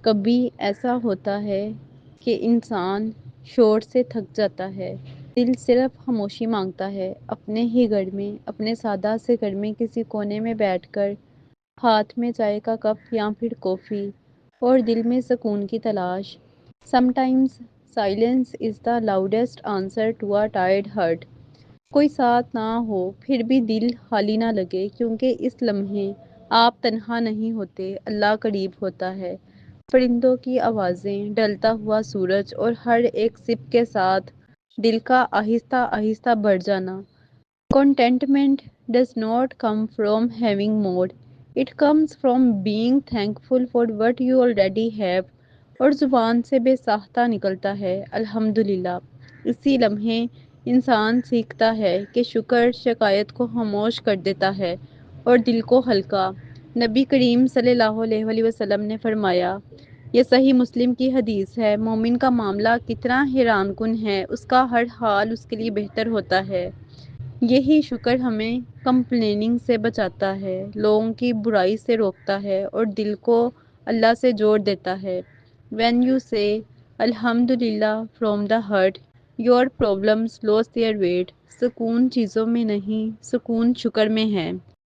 کبھی ایسا ہوتا ہے کہ انسان شور سے تھک جاتا ہے، دل صرف خاموشی مانگتا ہے، اپنے ہی گھر میں، اپنے سادہ سے گھر میں کسی کونے میں بیٹھ کر، ہاتھ میں چائے کا کپ یا پھر کافی، اور دل میں سکون کی تلاش۔ Sometimes silence is the loudest answer to a tired heart۔ کوئی ساتھ نہ ہو پھر بھی دل خالی نہ لگے، کیونکہ اس لمحے آپ تنہا نہیں ہوتے، اللہ قریب ہوتا ہے۔ پرندوں کی آوازیں، ڈھلتا ہوا سورج، اور ہر ایک سپ کے ساتھ دل کا آہستہ آہستہ بڑھ جانا۔ Contentment does not come from having more۔ It comes from being thankful for what you already have۔ اور زبان سے بے ساختہ نکلتا ہے الحمدللہ۔ اسی لمحے انسان سیکھتا ہے کہ شکر شکایت کو خاموش کر دیتا ہے اور دل کو ہلکا۔ نبی کریم صلی اللہ علیہ وسلم نے فرمایا، یہ صحیح مسلم کی حدیث ہے، مومن کا معاملہ کتنا حیران کن ہے، اس کا ہر حال اس کے لیے بہتر ہوتا ہے۔ یہی شکر ہمیں کمپلیننگ سے بچاتا ہے، لوگوں کی برائی سے روکتا ہے اور دل کو اللہ سے جوڑ دیتا ہے۔ When you say الحمدللہ from the heart، your problems lose their weight۔ سکون چیزوں میں نہیں، سکون شکر میں ہے۔